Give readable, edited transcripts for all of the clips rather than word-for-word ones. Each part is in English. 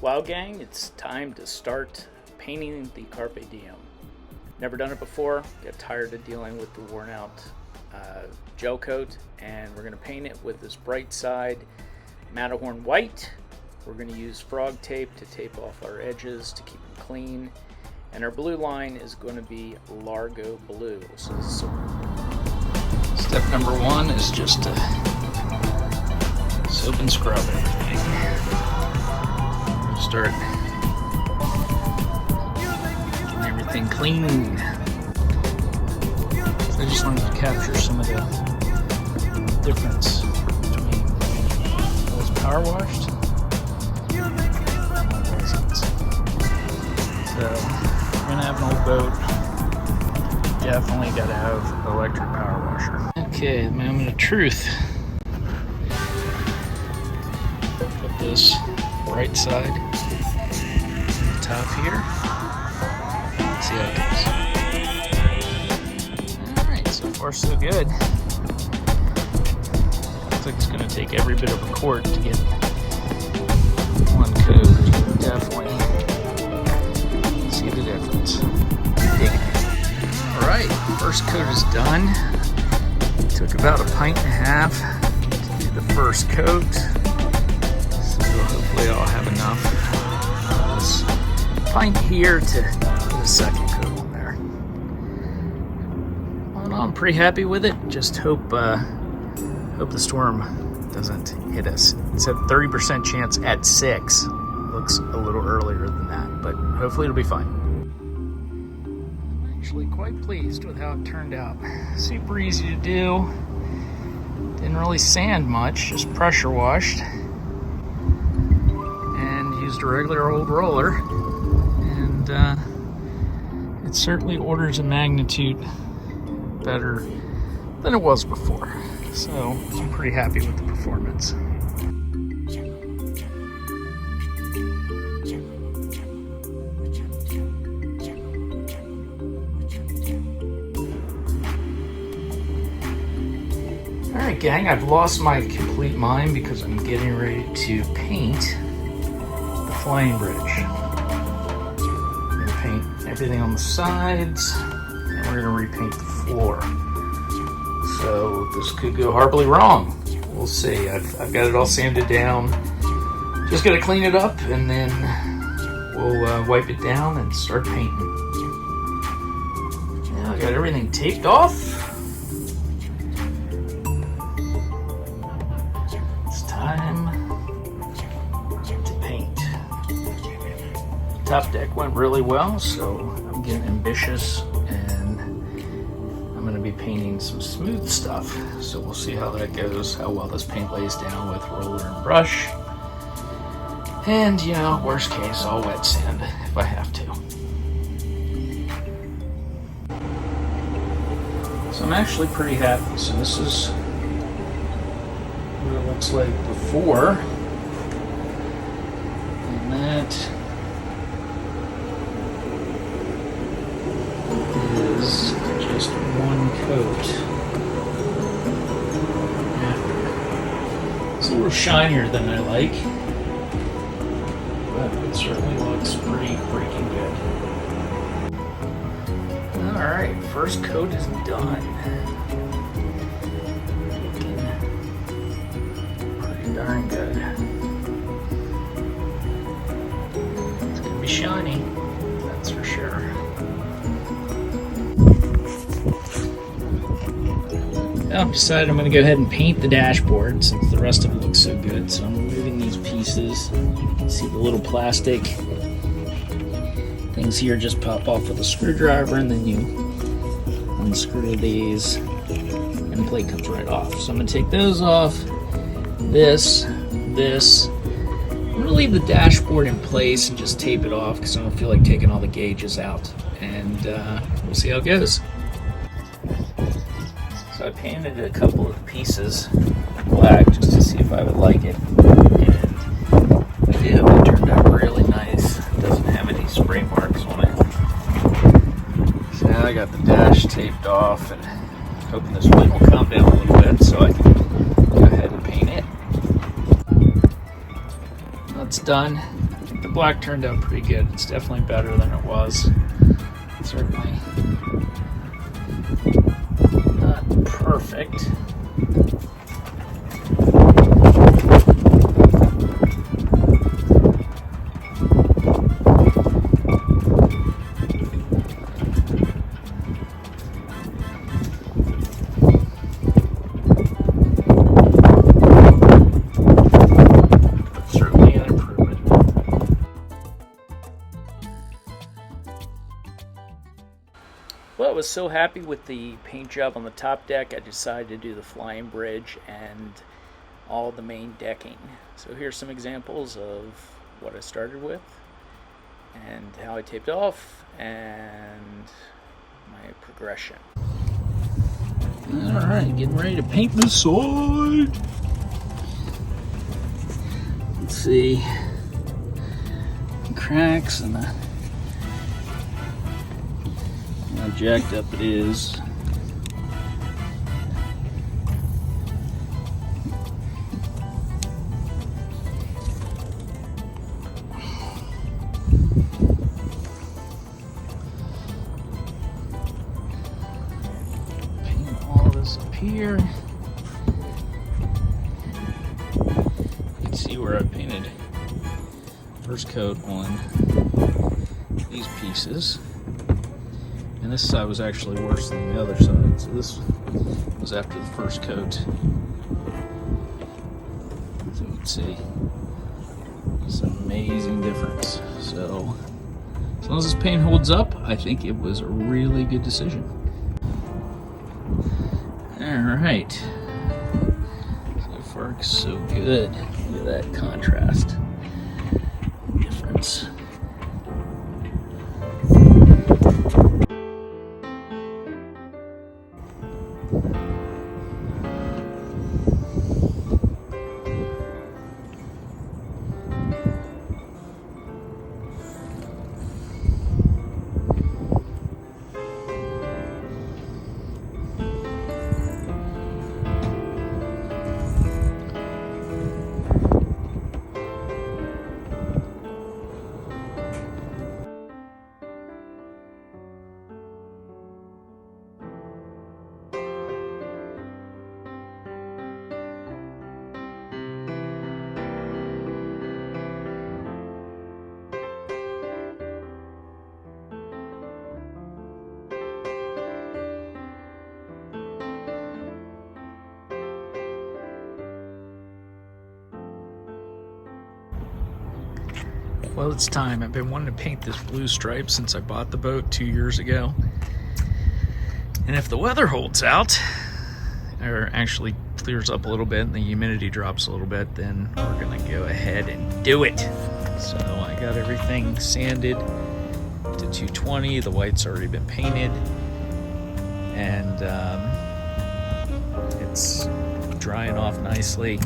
Wow gang, it's time to start painting the Carpe Diem. Never done it before, got tired of dealing with the worn out gel coat, and we're going to paint it with this bright side Matterhorn white. We're going to use frog tape to tape off our edges to keep them clean, and our blue line is going to be Largo Blue. So step number one is just to soap and scrub everything. Start getting everything clean. So I just wanted to capture some of the difference between what was power washed and what wasn't. So if you're gonna have an old boat, definitely gotta have electric power washer. Okay, the moment of truth. Put this right side top here. Let's see how it goes. Alright, so far so good. Looks like it's going to take every bit of a quart to get one coat. Definitely see the difference. Alright, first coat is done. Took about a pint and a half to do the first coat. Hopefully I'll have enough of this pint here to put a second coat on there. All in all, I'm pretty happy with it. Just hope the storm doesn't hit us. It said 30% chance at 6. Looks a little earlier than that, but hopefully it'll be fine. I'm actually quite pleased with how it turned out. Super easy to do. Didn't really sand much, just pressure washed. Used a regular old roller, and it's certainly orders of magnitude better than it was before. So I'm pretty happy with the performance. Alright gang, I've lost my complete mind because I'm getting ready to paint Flying Bridge. We're going to paint everything on the sides, and we're going to repaint the floor. So this could go horribly wrong. We'll see. I've got it all sanded down. Just got to clean it up, and then we'll wipe it down and start painting. Now I got everything taped off. It's time. Top deck went really well, so I'm getting ambitious, and I'm going to be painting some smooth stuff. So we'll see how that goes, how well this paint lays down with roller and brush. And, you know, worst case, I'll wet sand if I have to. So I'm actually pretty happy. So this is what it looks like before. And that is just one coat after. It's a little shinier than I like, but it certainly looks pretty freaking good. Alright, first coat is done. Looking pretty darn good. It's gonna be shiny, that's for sure. I've decided I'm going to go ahead and paint the dashboard since the rest of it looks so good. So I'm removing these pieces. You can see the little plastic things here just pop off with a screwdriver, and then you unscrew these and the plate comes right off. So I'm going to take those off. This. I'm going to leave the dashboard in place and just tape it off because I don't feel like taking all the gauges out. And we'll see how it goes. So I painted a couple of pieces black just to see if I would like it, and I did. It turned out really nice. It doesn't have any spray marks on it. So now I got the dash taped off, and hoping this wind will calm down a little bit so I can go ahead and paint it. That's done. think the black turned out pretty good. It's definitely better than it was. Certainly not perfect. Well, I was so happy with the paint job on the top deck, I decided to do the flying bridge and all the main decking. So here's some examples of what I started with and how I taped off and my progression. Alright, getting ready to paint the side. Let's see. Cracks and how jacked up it is. Paint all this up here. You can see where I painted first coat on these pieces. And this side was actually worse than the other side. So this was after the first coat. So you can see it's an amazing difference. So as long as this paint holds up, I think it was a really good decision. Alright. So far so good. Look at that contrast difference. Well, it's time. I've been wanting to paint this blue stripe since I bought the boat 2 years ago. And if the weather holds out, or actually clears up a little bit and the humidity drops a little bit, then we're gonna go ahead and do it. So I got everything sanded to 220. The white's already been painted. And it's drying off nicely.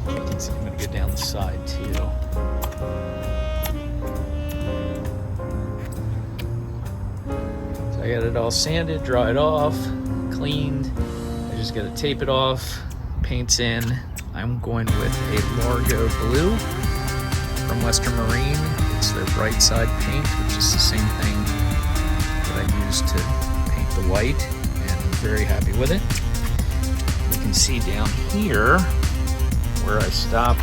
You can see I'm gonna go down the side too. I got it all sanded, dried off, cleaned. I just gotta tape it off, paint's in. I'm going with a Largo Blue from Western Marine. It's their bright side paint, which is the same thing that I used to paint the white, and I'm very happy with it. You can see down here where I stopped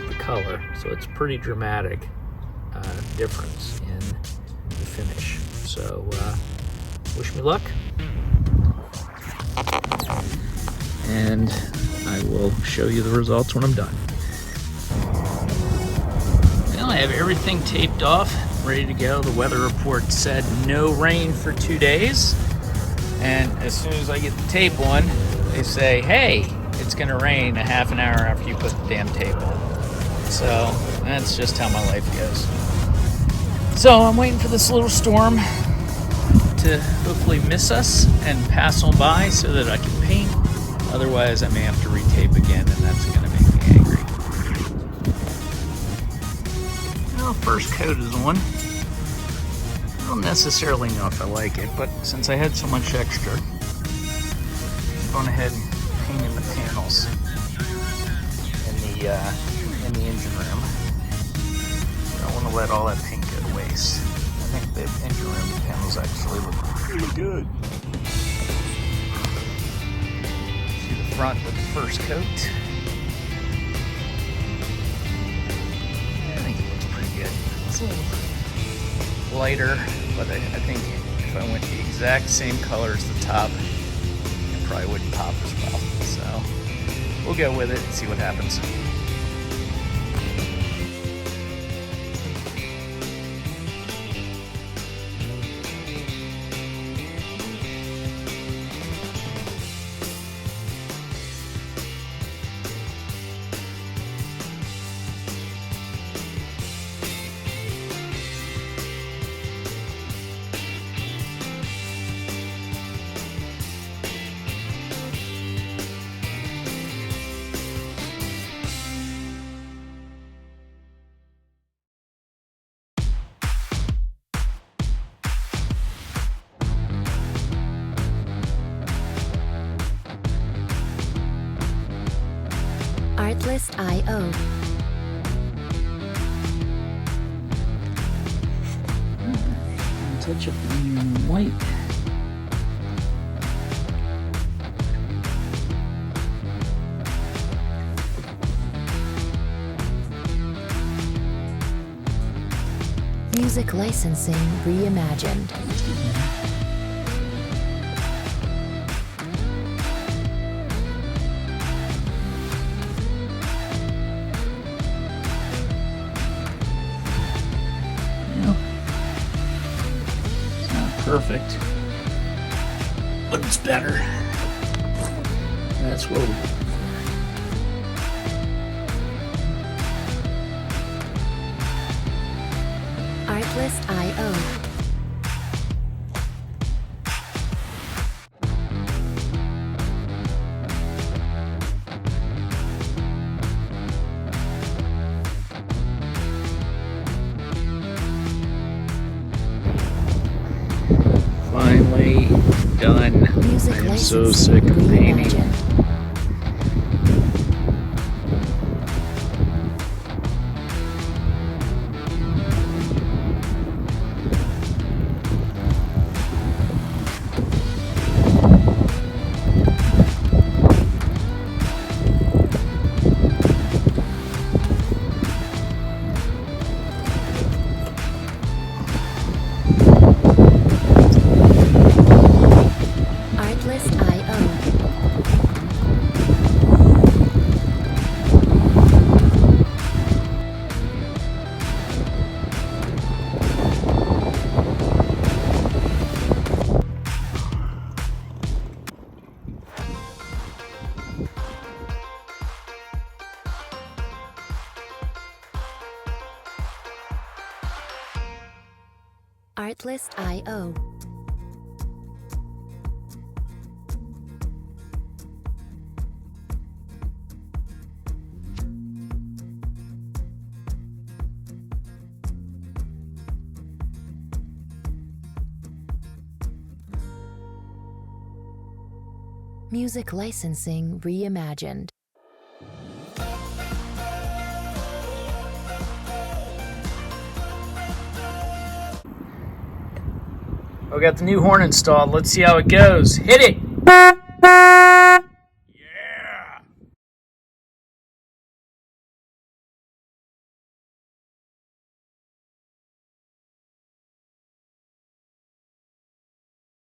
the color, so it's pretty dramatic difference in the finish. So wish me luck, and I will show you the results when I'm done. Well, I have everything taped off, ready to go. The weather report said no rain for 2 days, and as soon as I get the tape on, they say, hey, it's gonna rain a half an hour after you put the damn tape on. So that's just how my life goes. So I'm waiting for this little storm to hopefully miss us and pass on by so that I can paint. Otherwise, I may have to retape again, and that's going to make me angry. Well, first coat is on. I don't necessarily know if I like it, but since I had so much extra, I'm going ahead and painted the panels in in the engine room. I don't want to let all that paint go to waste. I think the engine room panels actually look really good. See the front with the first coat. I think it looks pretty good. It's a little lighter, but I think if I went the exact same color as the top, it probably wouldn't pop as well. So we'll go with it and see what happens. Artlist.io. Touch of white. Music licensing reimagined. Perfect, but it's better. That's what we do. Artlist.io. Finally done. Music I am so licensing sick of painting. reimagined. Artlist.io. Music licensing reimagined. We got the new horn installed. Let's see how it goes. Hit it!